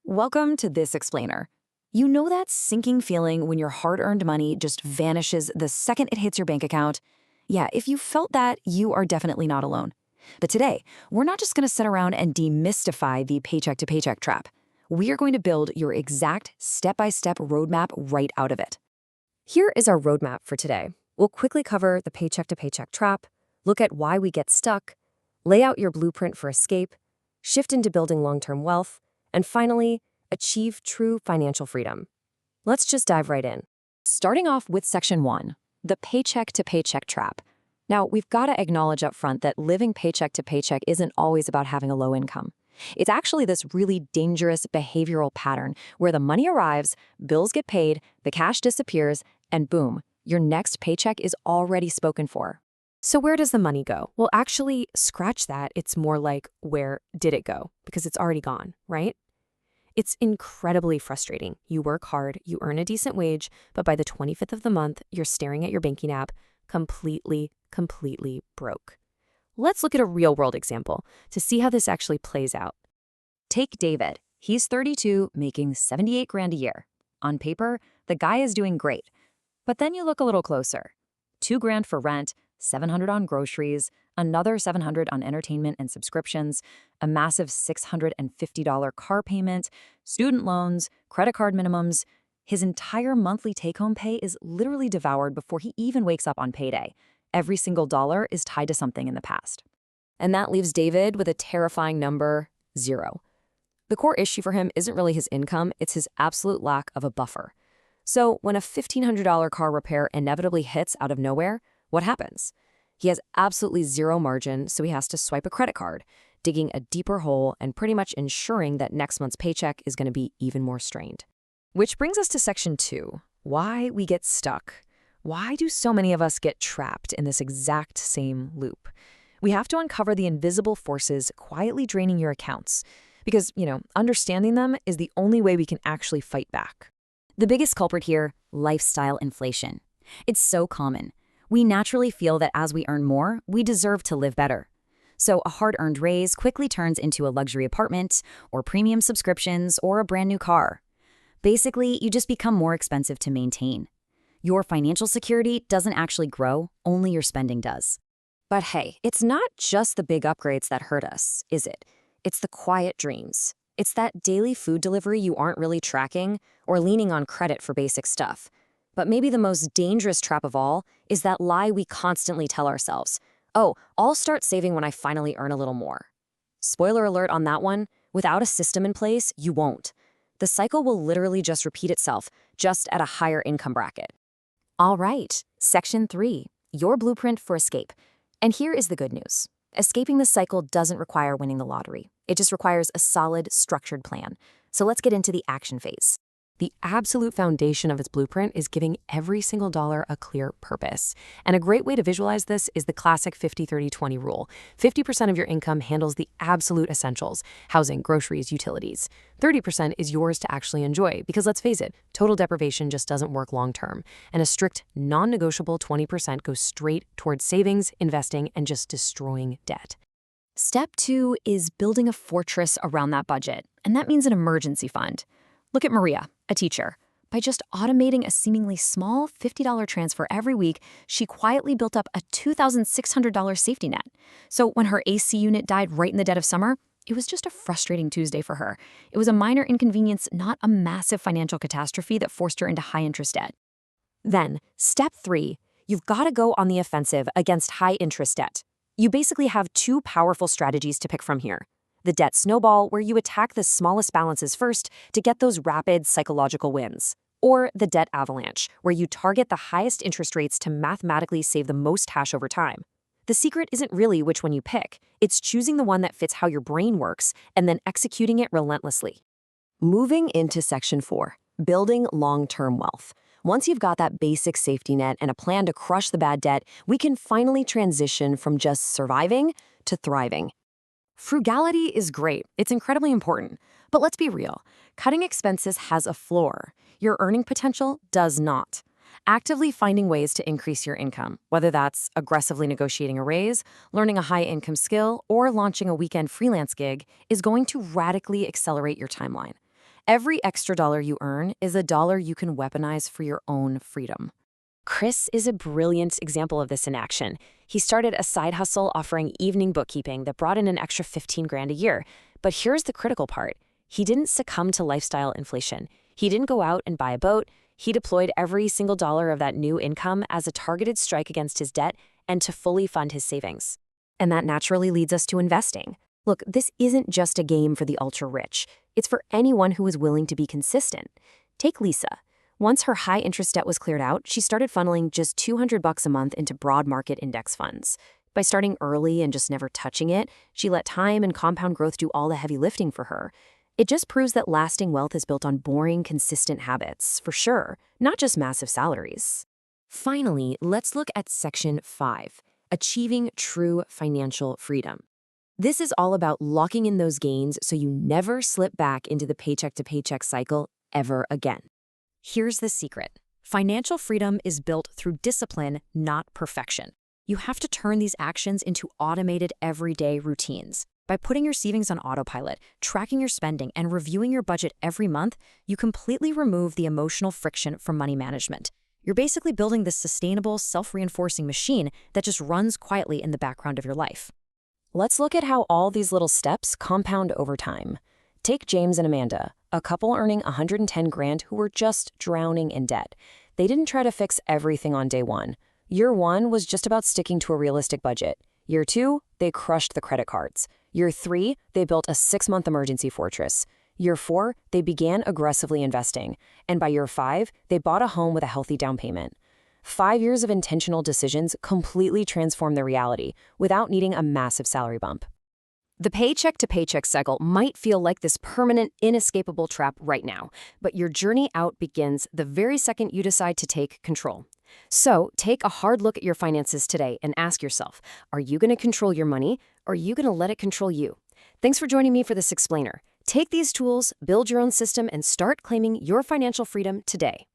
Welcome to This Explainer. You know that sinking feeling when your hard-earned money just vanishes the second it hits your bank account? Yeah, if you felt that, you are definitely not alone. But today, we're not just going to sit around and demystify the paycheck-to-paycheck trap. We are going to build your exact step-by-step roadmap right out of it. Here is our roadmap for today. We'll quickly cover the paycheck-to-paycheck trap, look at why we get stuck, lay out your blueprint for escape, shift into building long-term wealth, and finally, achieve true financial freedom. Let's just dive right in. Starting off with Section 1, the paycheck-to-paycheck trap. Now, we've got to acknowledge up front that living paycheck to paycheck isn't always about having a low income. It's actually this really dangerous behavioral pattern where the money arrives, bills get paid, the cash disappears, and boom, your next paycheck is already spoken for. So where does the money go? Well, actually, scratch that. It's more like, where did it go? Because it's already gone, right? It's incredibly frustrating. You work hard, you earn a decent wage, but by the 25th of the month, you're staring at your banking app, completely broke. Let's look at a real-world example to see how this actually plays out. Take David. He's 32, making 78 grand a year. On paper, the guy is doing great. But then you look a little closer. 2 grand for rent, 700 on groceries, another 700 on entertainment and subscriptions, a massive $650 car payment, student loans, credit card minimums. His entire monthly take-home pay is literally devoured before he even wakes up on payday. Every single dollar is tied to something in the past. And that leaves David with a terrifying number, 0. The core issue for him isn't really his income, it's his absolute lack of a buffer. So when a $1,500 car repair inevitably hits out of nowhere, what happens? He has absolutely zero margin, so he has to swipe a credit card, digging a deeper hole and pretty much ensuring that next month's paycheck is going to be even more strained. Which brings us to Section 2, why we get stuck. Why do so many of us get trapped in this exact same loop? We have to uncover the invisible forces quietly draining your accounts, because, understanding them is the only way we can actually fight back. The biggest culprit here, lifestyle inflation. It's so common. We naturally feel that as we earn more, we deserve to live better. So a hard-earned raise quickly turns into a luxury apartment, or premium subscriptions, or a brand new car. Basically, you just become more expensive to maintain. Your financial security doesn't actually grow, only your spending does. But hey, it's not just the big upgrades that hurt us, is it? It's the quiet dreams. It's that daily food delivery you aren't really tracking or leaning on credit for basic stuff. But maybe the most dangerous trap of all is that lie we constantly tell ourselves. Oh, I'll start saving when I finally earn a little more. Spoiler alert on that one, without a system in place, you won't. The cycle will literally just repeat itself, just at a higher income bracket. All right, Section 3, your blueprint for escape. And here is the good news. Escaping this cycle doesn't require winning the lottery. It just requires a solid, structured plan. So let's get into the action phase. The absolute foundation of its blueprint is giving every single dollar a clear purpose. And a great way to visualize this is the classic 50-30-20 rule. 50% of your income handles the absolute essentials, housing, groceries, utilities. 30% is yours to actually enjoy, because let's face it, total deprivation just doesn't work long term. And a strict, non-negotiable 20% goes straight towards savings, investing, and just destroying debt. Step 2 is building a fortress around that budget, and that means an emergency fund. Look at Maria, a teacher. By just automating a seemingly small $50 transfer every week, she quietly built up a $2,600 safety net. So when her AC unit died right in the dead of summer, it was just a frustrating Tuesday for her. It was a minor inconvenience, not a massive financial catastrophe that forced her into high-interest debt. Then, Step 3, you've got to go on the offensive against high-interest debt. You basically have 2 powerful strategies to pick from here. The debt snowball, where you attack the smallest balances first to get those rapid psychological wins. Or the debt avalanche, where you target the highest interest rates to mathematically save the most cash over time. The secret isn't really which one you pick. It's choosing the one that fits how your brain works and then executing it relentlessly. Moving into Section 4, building long-term wealth. Once you've got that basic safety net and a plan to crush the bad debt, we can finally transition from just surviving to thriving. Frugality is great. It's incredibly important. But let's be real. Cutting expenses has a floor. Your earning potential does not. Actively finding ways to increase your income, whether that's aggressively negotiating a raise, learning a high-income skill, or launching a weekend freelance gig, is going to radically accelerate your timeline. Every extra dollar you earn is a dollar you can weaponize for your own freedom. Chris is a brilliant example of this in action. He started a side hustle offering evening bookkeeping that brought in an extra 15 grand a year. But here's the critical part. He didn't succumb to lifestyle inflation. He didn't go out and buy a boat. He deployed every single dollar of that new income as a targeted strike against his debt and to fully fund his savings. And that naturally leads us to investing. Look, this isn't just a game for the ultra-rich. It's for anyone who is willing to be consistent. Take Lisa. Once her high-interest debt was cleared out, she started funneling just $200 a month into broad market index funds. By starting early and just never touching it, she let time and compound growth do all the heavy lifting for her. It just proves that lasting wealth is built on boring, consistent habits, for sure, not just massive salaries. Finally, let's look at Section 5, Achieving True Financial Freedom. This is all about locking in those gains so you never slip back into the paycheck-to-paycheck cycle ever again. Here's the secret. Financial freedom is built through discipline, not perfection. You have to turn these actions into automated everyday routines. By putting your savings on autopilot, tracking your spending, and reviewing your budget every month, you completely remove the emotional friction from money management. You're basically building this sustainable, self-reinforcing machine that just runs quietly in the background of your life. Let's look at how all these little steps compound over time. Take James and Amanda, a couple earning 110 grand who were just drowning in debt. They didn't try to fix everything on day one. Year one was just about sticking to a realistic budget. Year two, they crushed the credit cards. Year three, they built a 6-month emergency fortress. Year four, they began aggressively investing. And by year five, they bought a home with a healthy down payment. 5 years of intentional decisions completely transformed their reality without needing a massive salary bump. The paycheck-to-paycheck cycle might feel like this permanent, inescapable trap right now, but your journey out begins the very second you decide to take control. So take a hard look at your finances today and ask yourself, are you going to control your money, or are you going to let it control you? Thanks for joining me for this explainer. Take these tools, build your own system, and start claiming your financial freedom today.